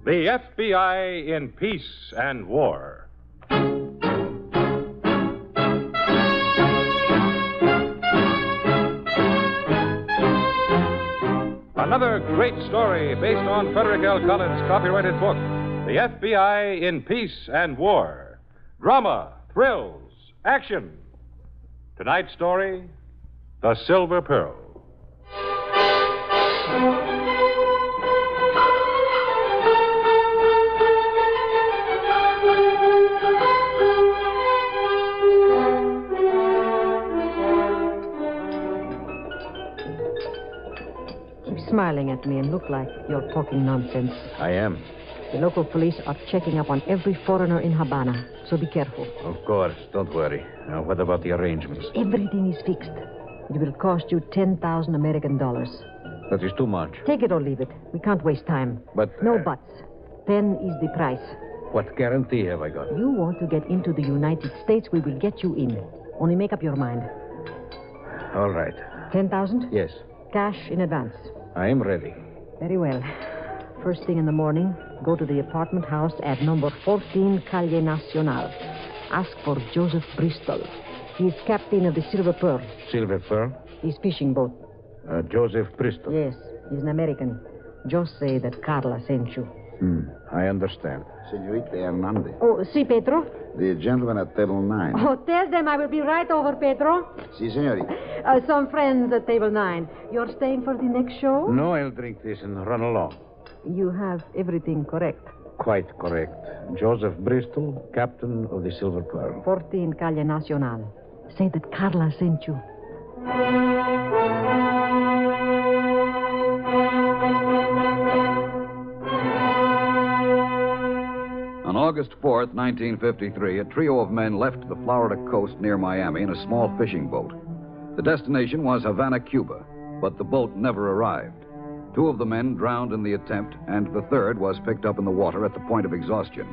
The FBI in Peace and War. Another great story based on Frederick L. Collins' copyrighted book, The FBI in Peace and War. Drama, thrills, action. Tonight's story, The Silver Pearl. Smiling at me and look like you're talking nonsense. I am. The local police are checking up on every foreigner in Havana, so be careful. Of course, don't worry. Now, what about the arrangements? Everything is fixed. It will cost you 10,000 American dollars. That is too much. Take it or leave it. We can't waste time. But... No buts. 10 is the price. What guarantee have I got? You want to get into the United States, we will get you in. Only make up your mind. All right. 10,000? Yes. Cash in advance. I am ready. Very well. First thing in the morning, go to the apartment house at number 14 Calle Nacional. Ask for Joseph Bristol. He is captain of the Silver Pearl. Silver Pearl? His fishing boat. Joseph Bristol? Yes, he's an American. Just say that Carla sent you. I understand. Senorita Hernandez. Oh, si, Pedro? The gentleman at table 9. Oh, tell them I will be right over, Pedro. Si, senorita. Some friends at table 9. You're staying for the next show? No, I'll drink this and run along. You have everything correct. Quite correct. Joseph Bristol, captain of the Silver Pearl. 14 Calle Nacional. Say that Carla sent you. On August 4th, 1953, a trio of men left the Florida coast near Miami in a small fishing boat. The destination was Havana, Cuba, but the boat never arrived. 2 of the men drowned in the attempt, and the third was picked up in the water at the point of exhaustion.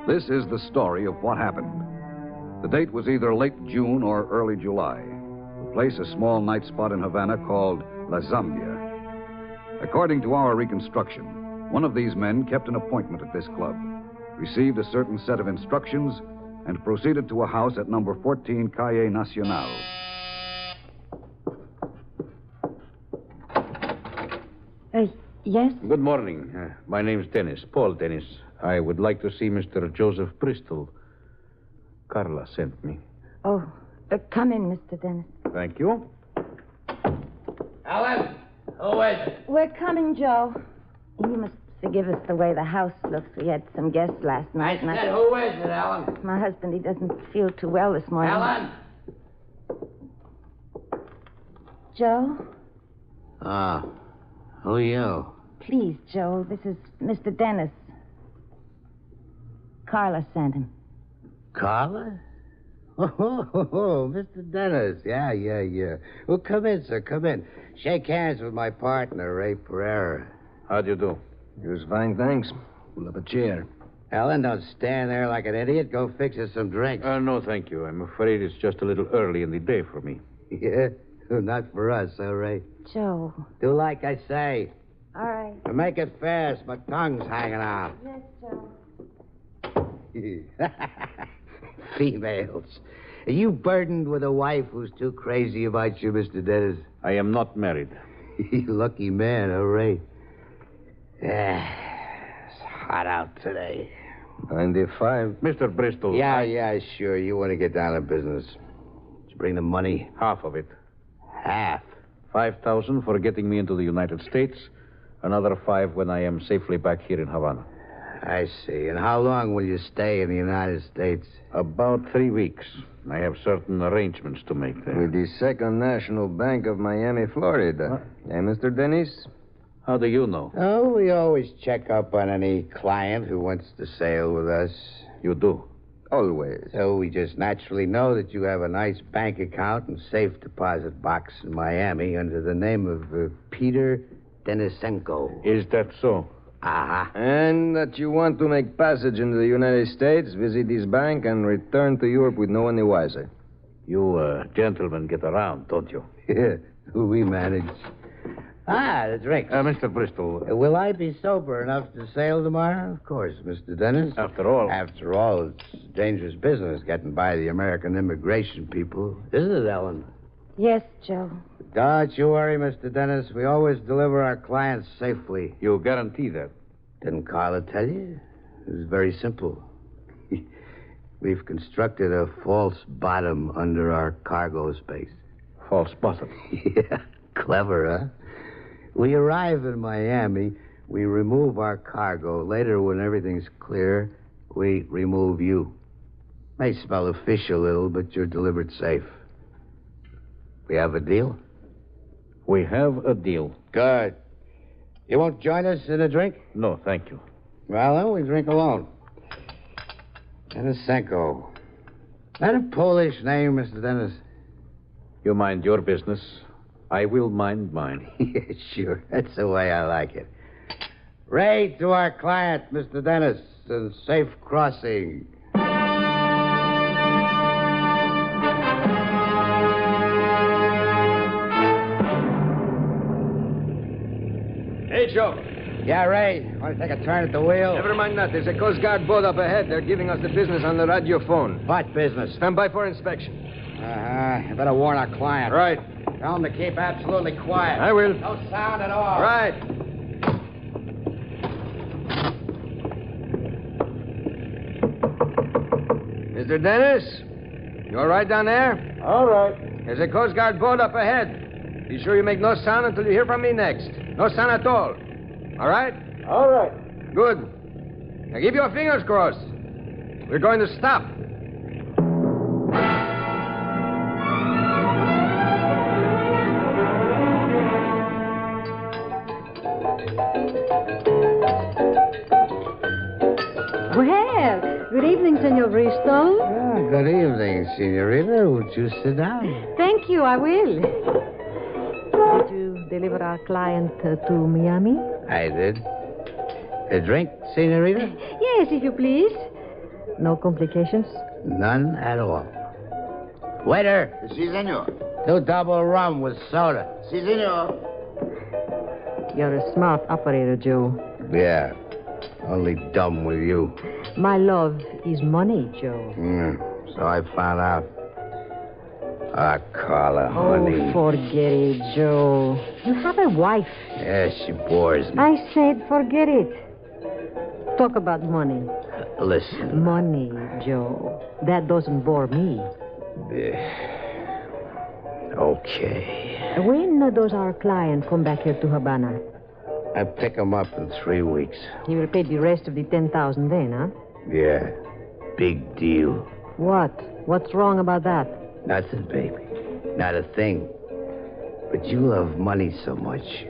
This is the story of what happened. The date was either late June or early July. The place, a small night spot in Havana called La Zambia. According to our reconstruction, one of these men kept an appointment at this club, received a certain set of instructions, and proceeded to a house at number 14 Calle Nacional. Yes? Good morning. My name's Dennis, Paul Dennis. I would like to see Mr. Joseph Bristol. Carla sent me. Oh, come in, Mr. Dennis. Thank you. Alan, who is it? We're coming, Joe. You must forgive us the way the house looks. We had some guests last night, I said, who is it, Alan? My husband, he doesn't feel too well this morning. Alan? Joe? Oh, who are you? Please, Joe, this is Mr. Dennis. Carla sent him. Carla? Oh, Mr. Dennis. Yeah. Well, come in, sir, come in. Shake hands with my partner, Ray Pereira. How do you do? Just fine, thanks. Pull up a chair. Alan, don't stand there like an idiot. Go fix us some drinks. No, thank you. I'm afraid it's just a little early in the day for me. Yeah? Not for us, huh, Ray? Joe. Do like I say. All right. And make it fast. My tongue's hanging out. Yes, Joe. Females. Are you burdened with a wife who's too crazy about you, Mr. Dennis? I am not married. You lucky man, all right. It's hot out today. 95. Mr. Bristol. Yeah, sure. You want to get down to business. Did you bring the money? Half of it. Half? 5,000 for getting me into the United States. Another 5 when I am safely back here in Havana. I see. And how long will you stay in the United States? About 3 weeks. I have certain arrangements to make there. With the Second National Bank of Miami, Florida. Eh, Mr. Dennis? How do you know? Oh, we always check up on any client who wants to sail with us. You do? Always. So we just naturally know that you have a nice bank account and safe deposit box in Miami under the name of Peter Denisenko. Is that so? Uh-huh. And that you want to make passage into the United States, visit this bank, and return to Europe with no one the wiser. You gentlemen get around, don't you? Yeah, we manage. Ah, the drinks. Mr. Bristol, Will I be sober enough to sail tomorrow? Of course, Mr. Dennis. after all... After all, it's dangerous business getting by the American immigration people. Isn't it, Ellen? Yes, Joe. Don't you worry, Mr. Dennis. We always deliver our clients safely. You guarantee that? Didn't Carla tell you? It was very simple. We've constructed a false bottom under our cargo space. False bottom. Yeah, clever, huh? We arrive in Miami, we remove our cargo. Later, when everything's clear, we remove you. May smell of fish a little, but you're delivered safe. We have a deal? We have a deal. Good. You won't join us in a drink? No, thank you. Well, then we drink alone. Denisenko. That a Polish name, Mr. Dennis? You mind your business. I will mind mine. Yeah, sure. That's the way I like it. Ray to our client, Mr. Dennis, and safe crossing. Hey, Joe. Yeah, Ray. Want to take a turn at the wheel? Never mind that. There's a Coast Guard boat up ahead. They're giving us the business on the radio phone. What business? Stand by for inspection. You better warn our client. Right. Tell him to keep absolutely quiet. I will. No sound at all. Right. Mr. Dennis? You all right down there? All right. There's a Coast Guard boat up ahead. Be sure you make no sound until you hear from me next. No sound at all. All right? All right. Good. Now keep your fingers crossed. We're going to stop. Well, good evening, Senor Bristol. Good evening, Senorita. Would you sit down? Thank you, I will. Did you deliver our client to Miami? I did. A drink, Senorita? Yes, if you please. No complications? None at all. Waiter, Si, senor. 2 double rum with soda. Si, senor. You're a smart operator, Joe. Yeah, only dumb with you. My love is money, Joe. So I found out. Ah, Carla, honey. Oh, forget it, Joe. You have a wife. Yeah, she bores me. I said forget it. Talk about money. Listen. Money, Joe. That doesn't bore me. Okay. When does our client come back here to Havana? I pick him up in 3 weeks. He will pay the rest of the 10,000 then, huh? Yeah, big deal. What? What's wrong about that? Nothing, baby. Not a thing. But you love money so much.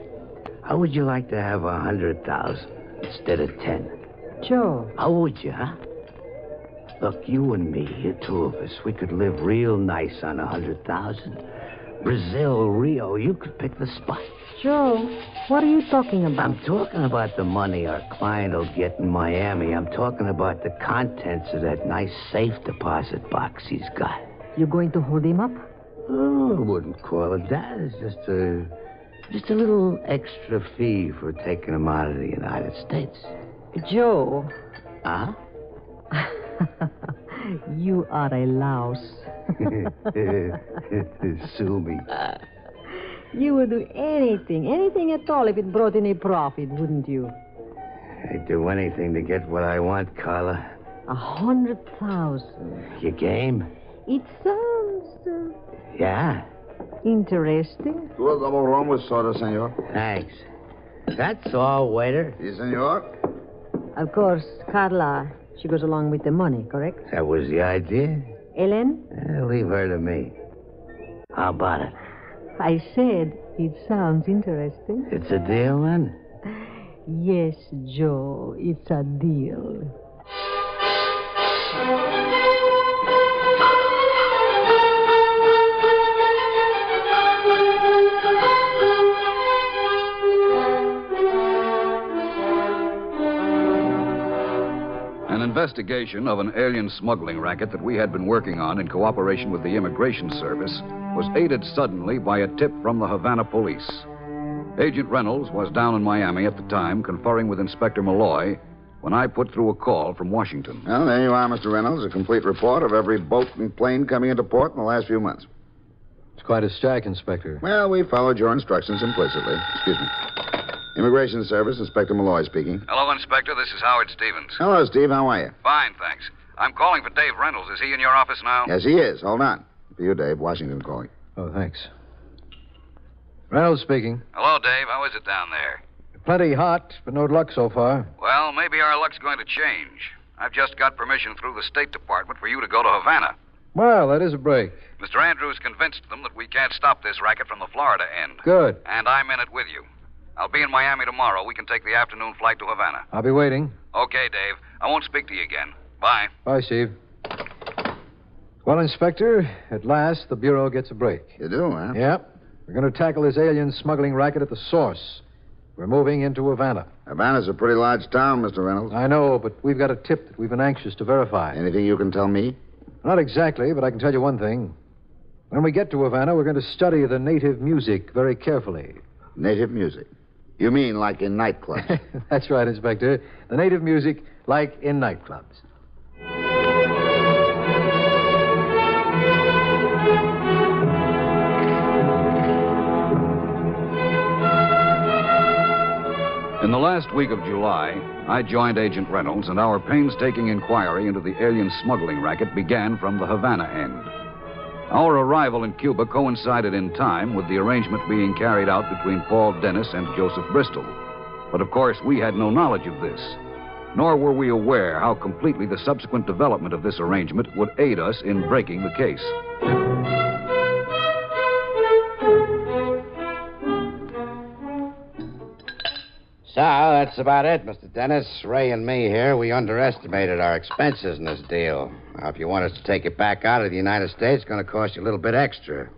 How would you like to have 100,000 instead of 10? Joe. How would you, huh? Look, you and me, the 2 of us, we could live real nice on 100,000. Brazil, Rio, you could pick the spot. Joe, what are you talking about? I'm talking about the money our client will get in Miami. I'm talking about the contents of that nice safe deposit box he's got. You going to hold him up? Oh, I wouldn't call it that. It's just a little extra fee for taking him out of the United States. Joe. Huh? You are a louse. Sue me. You would do anything at all if it brought any profit, wouldn't you? I'd do anything to get what I want, Carla. 100,000. You game? It sounds Yeah. interesting. 2 double rum with soda, senor. Thanks. That's all, waiter. Si, senor. Of course, Carla, she goes along with the money, correct? That was the idea. Ellen? Leave her to me. How about it? I said it sounds interesting. It's a deal, then? Yes, Joe, it's a deal. An investigation of an alien smuggling racket that we had been working on in cooperation with the Immigration Service was aided suddenly by a tip from the Havana police. Agent Reynolds was down in Miami at the time, conferring with Inspector Malloy, when I put through a call from Washington. Well, there you are, Mr. Reynolds. A complete report of every boat and plane coming into port in the last few months. It's quite a stack, Inspector. Well, we followed your instructions implicitly. Excuse me. Immigration Service, Inspector Malloy speaking. Hello, Inspector. This is Howard Stevens. Hello, Steve. How are you? Fine, thanks. I'm calling for Dave Reynolds. Is he in your office now? Yes, he is. Hold on. For you, Dave. Washington calling. Oh, thanks. Reynolds speaking. Hello, Dave. How is it down there? Plenty hot, but no luck so far. Well, maybe our luck's going to change. I've just got permission through the State Department for you to go to Havana. Well, that is a break. Mr. Andrews convinced them that we can't stop this racket from the Florida end. Good. And I'm in it with you. I'll be in Miami tomorrow. We can take the afternoon flight to Havana. I'll be waiting. Okay, Dave. I won't speak to you again. Bye. Bye, Steve. Well, Inspector, at last the Bureau gets a break. You do, huh? Yep. We're going to tackle this alien smuggling racket at the source. We're moving into Havana. Havana's a pretty large town, Mr. Reynolds. I know, but we've got a tip that we've been anxious to verify. Anything you can tell me? Not exactly, but I can tell you one thing. When we get to Havana, we're going to study the native music very carefully. Native music? You mean like in nightclubs? That's right, Inspector. The native music like in nightclubs. In the last week of July, I joined Agent Reynolds, and our painstaking inquiry into the alien smuggling racket began from the Havana end. Our arrival in Cuba coincided in time with the arrangement being carried out between Paul Dennis and Joseph Bristol. But of course, we had no knowledge of this, nor were we aware how completely the subsequent development of this arrangement would aid us in breaking the case. So, that's about it, Mr. Dennis. Ray and me here, we underestimated our expenses in this deal. Now, if you want us to take it back out of the United States, it's going to cost you a little bit extra.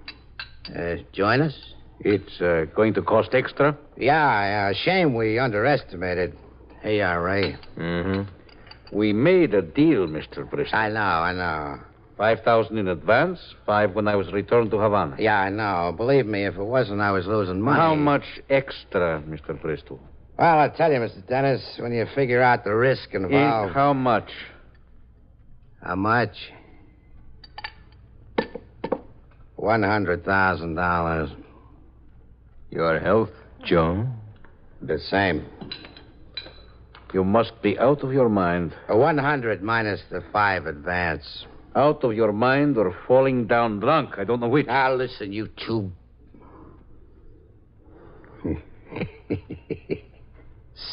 Join us? It's going to cost extra? Yeah, shame we underestimated. Here you are, Ray. Mm-hmm. We made a deal, Mr. Bristol. I know. 5,000 in advance, 5 when I was returned to Havana. Yeah, I know. Believe me, if it wasn't, I was losing money. How much extra, Mr. Bristol? Well, I'll tell you, Mr. Dennis, when you figure out the risk involved... How much? How much? $100,000. Your health, Joe? The same. You must be out of your mind. 100 minus the 5 advance. Out of your mind or falling down drunk. I don't know which. Now, listen, you two...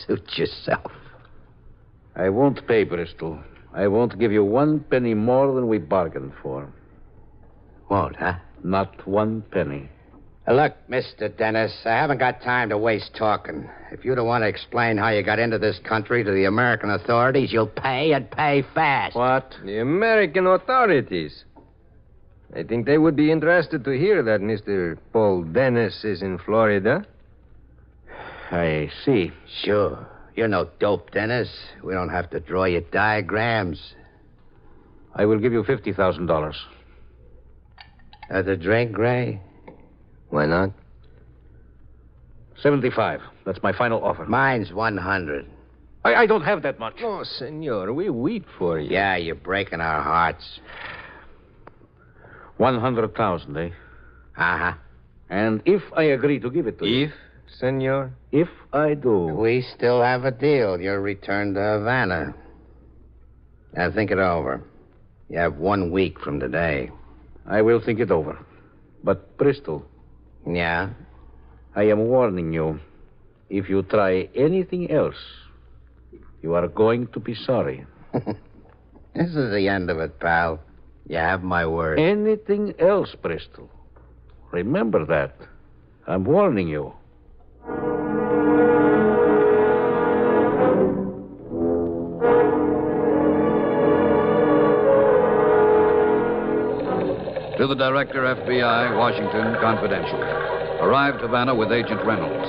Suit yourself. I won't pay, Bristol. I won't give you 1 penny more than we bargained for. Won't, huh? Not 1 penny. Look, Mr. Dennis, I haven't got time to waste talking. If you don't want to explain how you got into this country to the American authorities, you'll pay and pay fast. What? The American authorities. I think they would be interested to hear that Mr. Paul Dennis is in Florida. I see. Sure. You're no dope, Dennis. We don't have to draw you diagrams. I will give you $50,000. The drink, Gray? Why not? 75. That's my final offer. Mine's 100. I don't have that much. No, senor. We wait for you. Yeah, you're breaking our hearts. 100,000, eh? Uh-huh. And if I agree to give it to you... If, senor? If I do... We still have a deal. Your return to Havana. Now, think it over. You have 1 week from today. I will think it over. But, Bristol... Yeah? I am warning you. If you try anything else, you are going to be sorry. This is the end of it, pal. You have my word. Anything else, Bristol. Remember that. I'm warning you. To the Director, FBI, Washington, confidential. Arrived Havana with Agent Reynolds.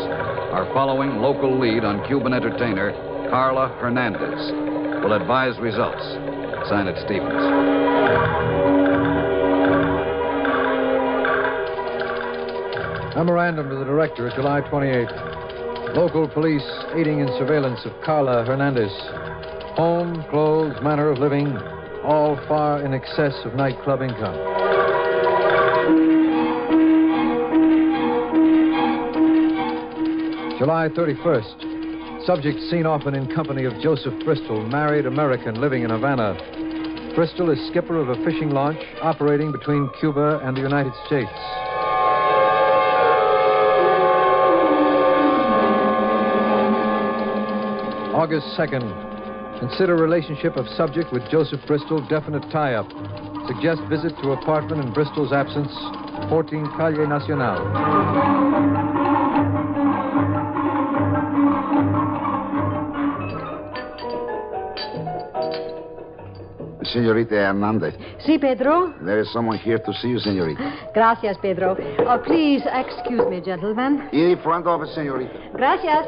Our following local lead on Cuban entertainer, Carla Hernandez, will advise results. Sign it, Stevens. Memorandum to the director, July 28th. Local police aiding in surveillance of Carla Hernandez. Home, clothes, manner of living, all far in excess of nightclub income. July 31st. Subject seen often in company of Joseph Bristol, married American living in Havana. Bristol is skipper of a fishing launch operating between Cuba and the United States. August 2nd. Consider relationship of subject with Joseph Bristol definite tie-up. Suggest visit to apartment in Bristol's absence, 14 Calle Nacional. Senorita Hernandez. Si, Pedro? There is someone here to see you, senorita. Gracias, Pedro. Please excuse me, gentlemen. In the front office, senorita. Gracias.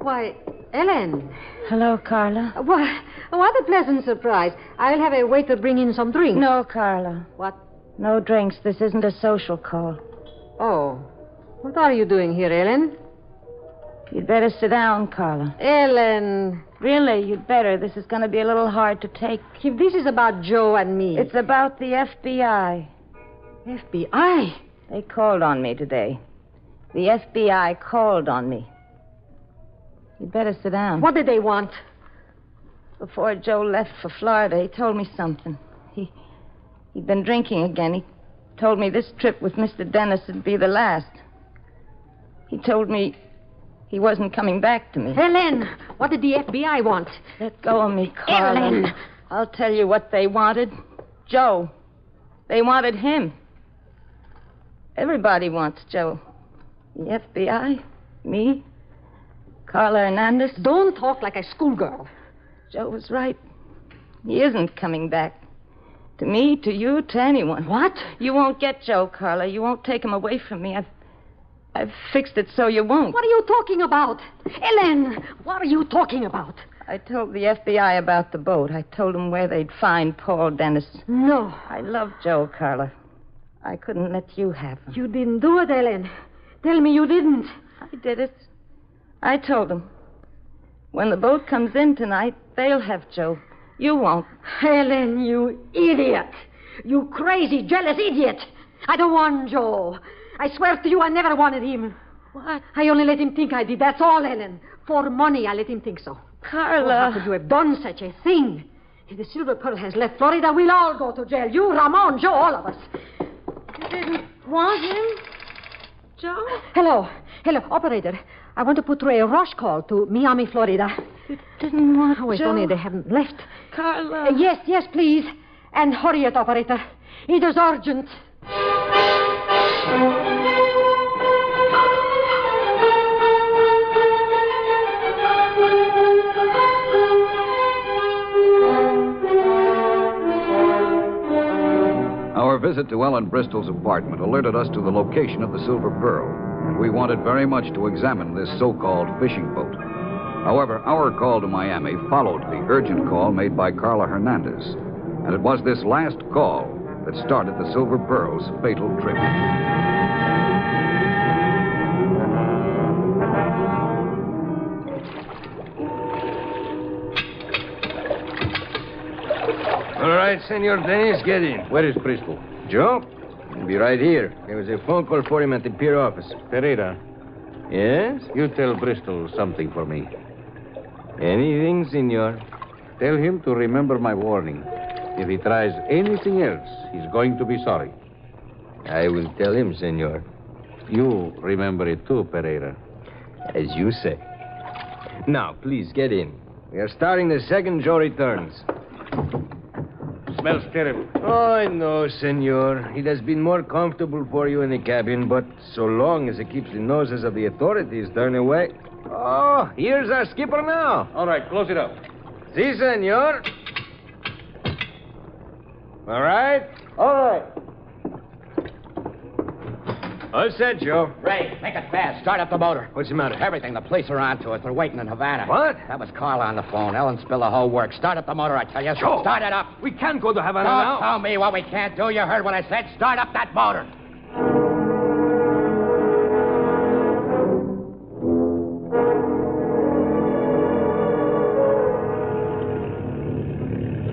Why, Ellen. Hello, Carla. What a pleasant surprise. I'll have a waiter bring in some drinks. No, Carla. What? No drinks. This isn't a social call. Oh. What are you doing here, Ellen? You'd better sit down, Carla. Ellen. Really, you'd better. This is going to be a little hard to take. If this is about Joe and me. It's about the FBI. FBI? They called on me today. The FBI called on me. You'd better sit down. What did they want? Before Joe left for Florida, he told me something. He'd been drinking again. He told me this trip with Mr. Dennis would be the last. He told me he wasn't coming back to me. Ellen, what did the FBI want? Let go of me, Carla. Ellen! I'll tell you what they wanted. Joe. They wanted him. Everybody wants Joe. The FBI, me, Carla Hernandez. Don't talk like a schoolgirl. Joe was right. He isn't coming back. To me, to you, to anyone. What? You won't get Joe, Carla. You won't take him away from me. I've fixed it so you won't. What are you talking about? Ellen, what are you talking about? I told the FBI about the boat. I told them where they'd find Paul Dennis. No. I love Joe, Carla. I couldn't let you have him. You didn't do it, Ellen. Tell me you didn't. I did it. I told them. When the boat comes in tonight, they'll have Joe. You won't. Ellen, you idiot. You crazy, jealous idiot. I don't want Joe. I swear to you I never wanted him. What? I only let him think I did. That's all, Ellen. For money, I let him think so. Carla. Oh, how could you have done such a thing? If the Silver Pearl has left Florida, we'll all go to jail. You, Ramon, Joe, all of us. You didn't want him? Joe? Hello, operator. I want to put through a rush call to Miami, Florida. You didn't want Oh, if Joe? only they haven't left. Carla. Yes, please. And hurry it, operator. It is urgent. Our visit to Ellen Bristol's apartment alerted us to the location of the Silver Pearl, and we wanted very much to examine this so-called fishing boat. However, our call to Miami followed the urgent call made by Carla Hernandez, and it was this last call that started the Silver Pearl's fatal trip. All right, Senor Dennis, get in. Where is Bristol? Joe? He'll be right here. There was a phone call for him at the pier office. Pereira, Yes? you tell Bristol something for me. Anything, senor? Tell him to remember my warning. If he tries anything else, he's going to be sorry. I will tell him, senor. You remember it too, Pereira. As you say. Now, please, get in. We are starting the second Joe returns. Smells terrible. Oh, I know, senor. It has been more comfortable for you in the cabin, but so long as it keeps the noses of the authorities turned away. Oh, here's our skipper now. All right, close it up. Si, senor. All right? All right. All set, Joe. Ray, make it fast. Start up the motor. What's the matter? Everything. The police are on to us. They're waiting in Havana. What? That was Carla on the phone. Ellen spilled the whole works. Start up the motor, I tell you. Joe! Start it up. We can't go to Havana Don't now. tell me what we can't do. You heard what I said. Start up that motor.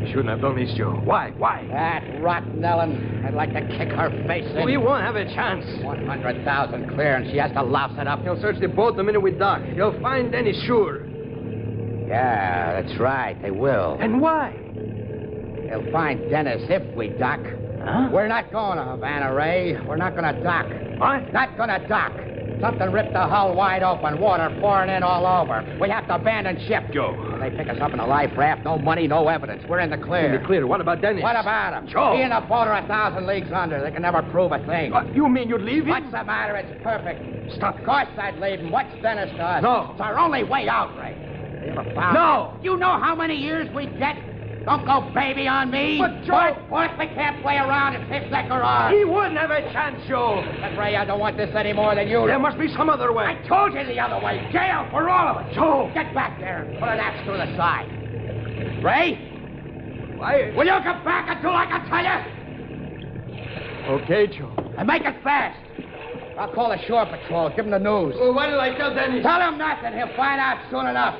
Shouldn't have done this, Joe. Why? That rotten Ellen. I'd like to kick her face in. We won't have a chance. 100,000 clear, and she has to louse it up. They'll search the boat the minute we dock. They'll find Dennis, sure. Yeah, that's right. They will. And why? They'll find Dennis if we dock. Huh? We're not going to Havana, Ray. We're not going to dock. What? Not going to dock. Something ripped the hull wide open, water pouring in all over. We have to abandon ship. Joe. When they pick us up in a life raft, no money, no evidence. We're in the clear. In the clear. What about Dennis? What about him? Joe. He and the boat are 1,000 leagues under. They can never prove a thing. What, you mean you'd leave him? What's the matter? It's perfect. Stop. Of course I'd leave him. What's Dennis to us? No. It's our only way out, Ray. You ever found No. it? You know how many years we'd get? Don't go baby on me. But, Joe- What? We can't play around and pick like our He wouldn't have a chance, Joe. But, Ray, I don't want this any more than you do. There must be some other way. I told you the other way. Jail for all of us. Joe. Get back there and put an axe through the side. Ray, Why? will you come back until I can tell you? Okay, Joe. And make it fast. I'll call the shore patrol. Give him the news. Well, what did I tell Dennis? Tell him nothing. He'll find out soon enough.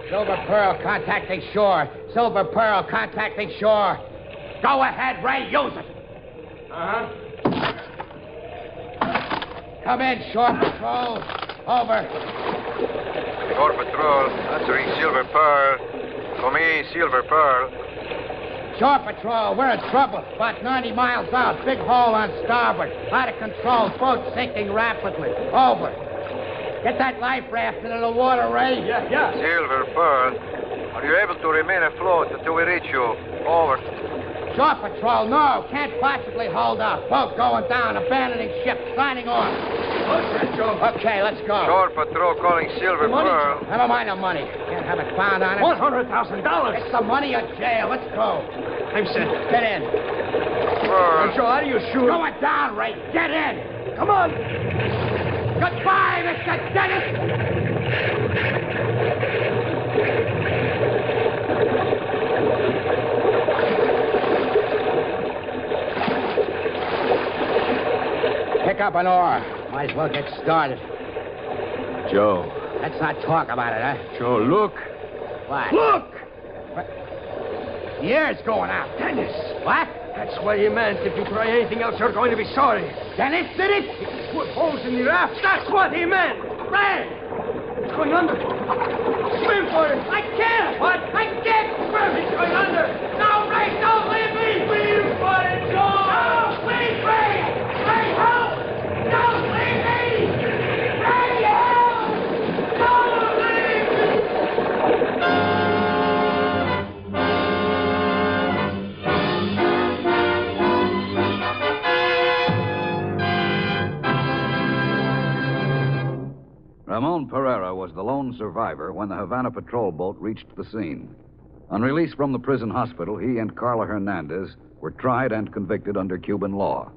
Silver Pearl contacting shore. Silver Pearl contacting shore. Go ahead, Ray. Use it. Uh-huh. Come in, shore patrol. Over. Shore Patrol, answering Silver Pearl. For me, Silver Pearl. Shore patrol, we're in trouble. About 90 miles out. Big hole on starboard. Out of control. Boat sinking rapidly. Over. Get that life raft into the water, Ray. Yeah. Silver Pearl, are you able to remain afloat until we reach you? Over. Shore patrol, no. Can't possibly hold up. Boat going down. Abandoning ship. Signing off. Okay, let's go. Shore Patrol calling Silver Pearl. Never mind the money. Can't have it found on it. $100,000. It's the money or jail. Let's go. I'm set. Get in. Pearl. Joe, how do you shoot? Going down, Ray. Get in. Come on. Goodbye, Mr. Dennis. Pick up an oar. Might as well get started. Joe. Let's not talk about it, huh? Joe, look. What? Look! What? The air's going out. Dennis. What? That's what he meant. If you try anything else, you're going to be sorry. Dennis did it? Put holes in the raft. That's what he meant. Ray! It's going under. Swim for it. I can't! What? I can't swim! It's going under. No, Ray, don't leave me! Swim for it, Joe. No, please, Ray! Ray, help! Don't leave me! Ray, help! Don't leave me! Ramon Pereira was the lone survivor when the Havana patrol boat reached the scene. On release from the prison hospital, he and Carla Hernandez were tried and convicted under Cuban law.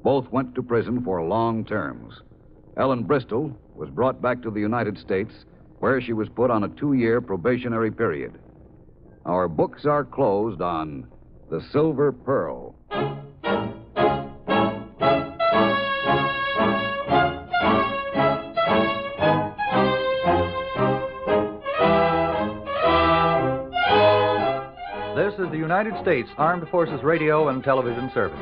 Both went to prison for long terms. Ellen Bristol was brought back to the United States, where she was put on a 2-year probationary period. Our books are closed on The Silver Pearl. This is the United States Armed Forces Radio and Television Service.